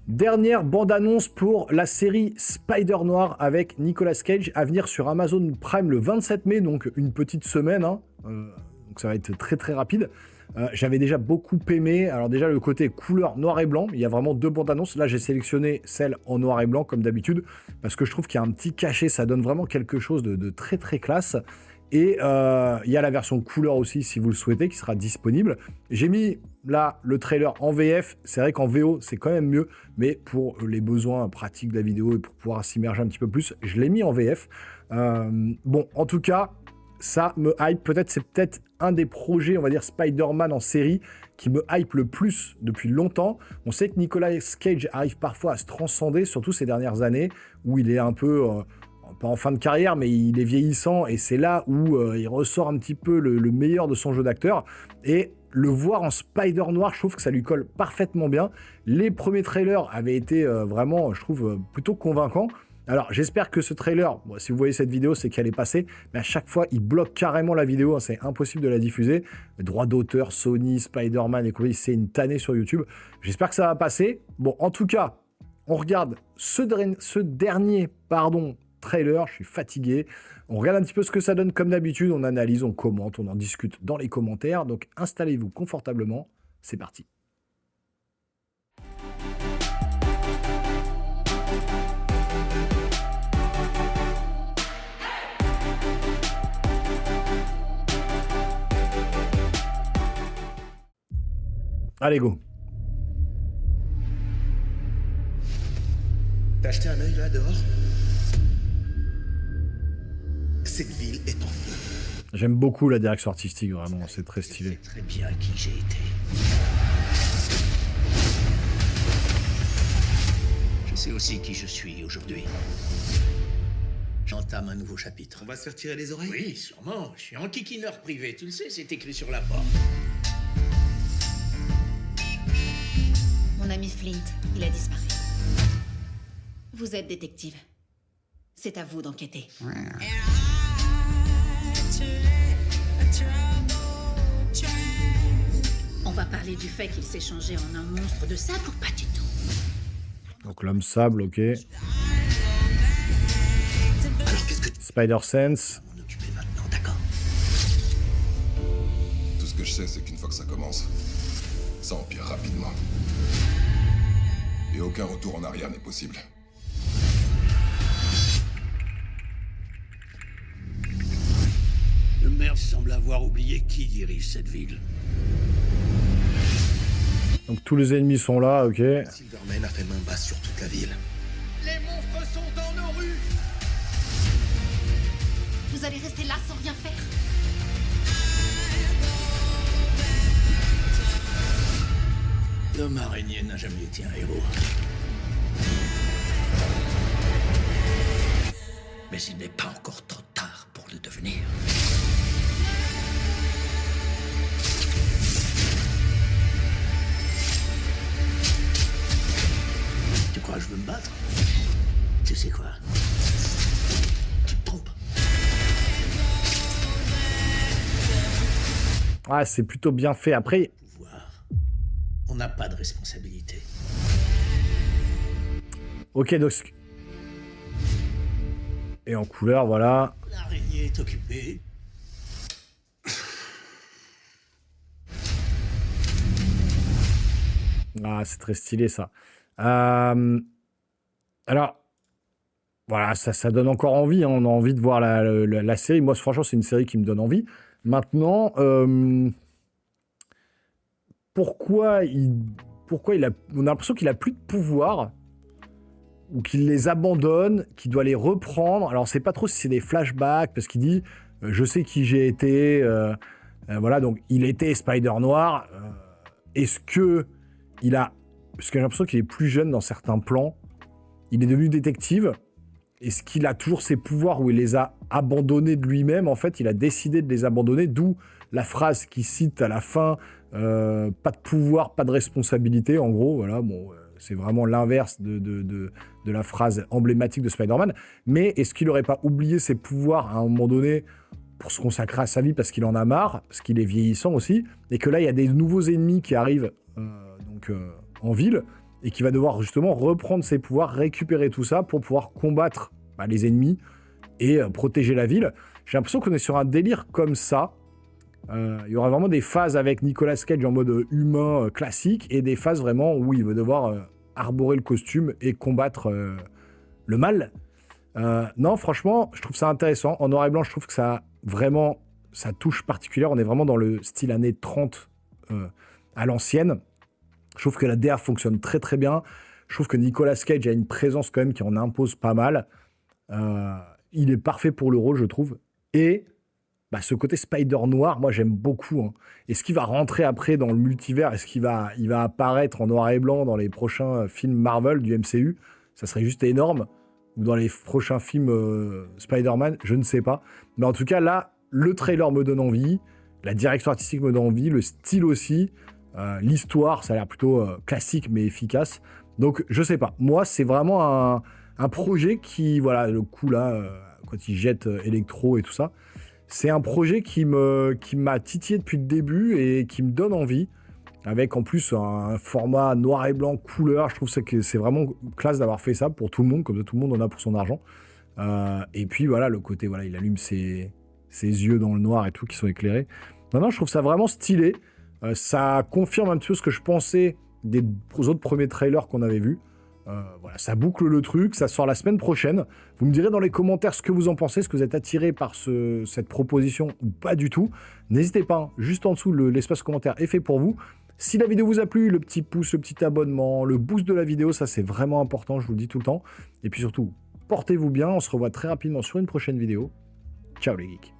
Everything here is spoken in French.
Dernière bande-annonce pour la série Spider Noir avec Nicolas Cage à venir sur Amazon Prime le 27 mai, donc une petite semaine, hein. Donc ça va être très très rapide. J'avais déjà beaucoup aimé, alors déjà le côté couleur noir et blanc, il y a vraiment deux bandes-annonces. Là j'ai sélectionné celle en noir et blanc comme d'habitude, parce que je trouve qu'il y a un petit cachet, ça donne vraiment quelque chose de très très classe. Et il y a la version couleur aussi, si vous le souhaitez, qui sera disponible. J'ai mis là le trailer en VF. C'est vrai qu'en VO, c'est quand même mieux. Mais pour les besoins pratiques de la vidéo et pour pouvoir s'immerger un petit peu plus, je l'ai mis en VF. Bon, en tout cas, ça me hype. C'est peut-être un des projets, on va dire, Spider-Man en série qui me hype le plus depuis longtemps. On sait que Nicolas Cage arrive parfois à se transcender, surtout ces dernières années, où il est un peu... pas en fin de carrière, mais il est vieillissant et c'est là où il ressort un petit peu le meilleur de son jeu d'acteur. Et le voir en Spider Noir, je trouve que ça lui colle parfaitement bien. Les premiers trailers avaient été vraiment, je trouve, plutôt convaincants. Alors, j'espère que ce trailer, bon, si vous voyez cette vidéo, c'est qu'elle est passée, mais à chaque fois, il bloque carrément la vidéo, hein, c'est impossible de la diffuser. Droit d'auteur, Sony, Spider-Man et compagnie, c'est une tannée sur YouTube. J'espère que ça va passer. Bon, en tout cas, on regarde ce dernier trailer, je suis fatigué. On regarde un petit peu ce que ça donne comme d'habitude, on analyse, on commente, on en discute dans les commentaires. Donc installez-vous confortablement, c'est parti. Allez, go. T'as acheté un œil là dehors? Cette ville est en feu. J'aime beaucoup la direction artistique, vraiment, c'est très Je stylé. sais très bien qui j'ai été. Je sais aussi qui je suis aujourd'hui. J'entame un nouveau chapitre. On va se faire tirer les oreilles? Oui, sûrement. Je suis enquiquineur privé, tu le sais, c'est écrit sur la porte. Mon ami Flint, il a disparu. Vous êtes détective. C'est à vous d'enquêter. On va parler du fait qu'il s'est changé en un monstre de sable ou pas du tout? Donc l'homme sable, ok. Alors qu'est-ce que tu Spider-Sense. vas m'en occuper maintenant, d'accord? Tout ce que je sais, c'est qu'une fois que ça commence, ça empire rapidement. Et aucun retour en arrière n'est possible. Le maire semble avoir oublié qui dirige cette ville. Donc tous les ennemis sont là, ok. Silverman a fait main basse sur toute la ville. Les monstres sont dans nos rues! Vous allez rester là sans rien faire? L'homme araignée n'a jamais été un héros. Mais il n'est pas encore trop tard pour le devenir. Tu crois que je veux me battre? Tu sais quoi? Tu te trompes. Ah, c'est plutôt bien fait. Après, Pouvoir. On n'a pas de responsabilité. ok, donc... Et en couleur, voilà. L'araignée est occupée. Ah, c'est très stylé, ça. Alors, voilà, ça donne encore envie, hein. On a envie de voir la série. Moi, franchement, c'est une série qui me donne envie. Maintenant, pourquoi il a... On a l'impression qu'il a plus de pouvoir, ou qu'il les abandonne, qu'il doit les reprendre. Alors, on sait pas trop si c'est des flashbacks, parce qu'il dit je sais qui j'ai été. Voilà, donc il était Spider Noir. Est-ce que il a... Parce que j'ai l'impression qu'il est plus jeune dans certains plans. Il est devenu détective. Est-ce qu'il a toujours ses pouvoirs où il les a abandonnés de lui-même? En fait, il a décidé de les abandonner, d'où la phrase qu'il cite à la fin, pas de pouvoir, pas de responsabilité, en gros. Voilà, bon, c'est vraiment l'inverse de la phrase emblématique de Spider-Man. Mais est-ce qu'il n'aurait pas oublié ses pouvoirs à un moment donné pour se consacrer à sa vie parce qu'il en a marre, parce qu'il est vieillissant aussi, et que là, il y a des nouveaux ennemis qui arrivent en ville, et qui va devoir justement reprendre ses pouvoirs, récupérer tout ça pour pouvoir combattre les ennemis et protéger la ville. J'ai l'impression qu'on est sur un délire comme ça. Il y aura vraiment des phases avec Nicolas Cage en mode humain classique et des phases vraiment où il va devoir arborer le costume et combattre le mal. Non, franchement, je trouve ça intéressant. En noir et blanc, je trouve que ça a vraiment sa touche particulière. On est vraiment dans le style années 30 à l'ancienne. Je trouve que la DA fonctionne très très bien. Je trouve que Nicolas Cage a une présence quand même qui en impose pas mal. Il est parfait pour le rôle, je trouve. Et ce côté Spider noir, moi j'aime beaucoup. Hein. Est-ce qu'il va rentrer après dans le multivers? Est-ce qu'il va apparaître en noir et blanc dans les prochains films Marvel du MCU? Ça serait juste énorme. Ou dans les prochains films Spider-Man, je ne sais pas. Mais en tout cas, là, le trailer me donne envie. La direction artistique me donne envie. Le style aussi. L'histoire, ça a l'air plutôt classique mais efficace. Donc, je sais pas. Moi, c'est vraiment un projet qui, voilà, le coup là, quand il jette Electro et tout ça, c'est un projet qui m'a titillé depuis le début et qui me donne envie. Avec en plus un format noir et blanc couleur. Je trouve que c'est vraiment classe d'avoir fait ça pour tout le monde, comme ça tout le monde en a pour son argent. Et puis voilà, le côté, voilà, il allume ses yeux dans le noir et tout qui sont éclairés. Non, je trouve ça vraiment stylé. Ça confirme un petit peu ce que je pensais des autres premiers trailers qu'on avait vus. Voilà, ça boucle le truc, ça sort la semaine prochaine. Vous me direz dans les commentaires ce que vous en pensez, est-ce que vous êtes attiré par cette proposition ou pas du tout. N'hésitez pas, hein, juste en dessous, l'espace commentaire est fait pour vous. Si la vidéo vous a plu, le petit pouce, le petit abonnement, le boost de la vidéo, ça c'est vraiment important, je vous le dis tout le temps. Et puis surtout, portez-vous bien, on se revoit très rapidement sur une prochaine vidéo. Ciao les geeks.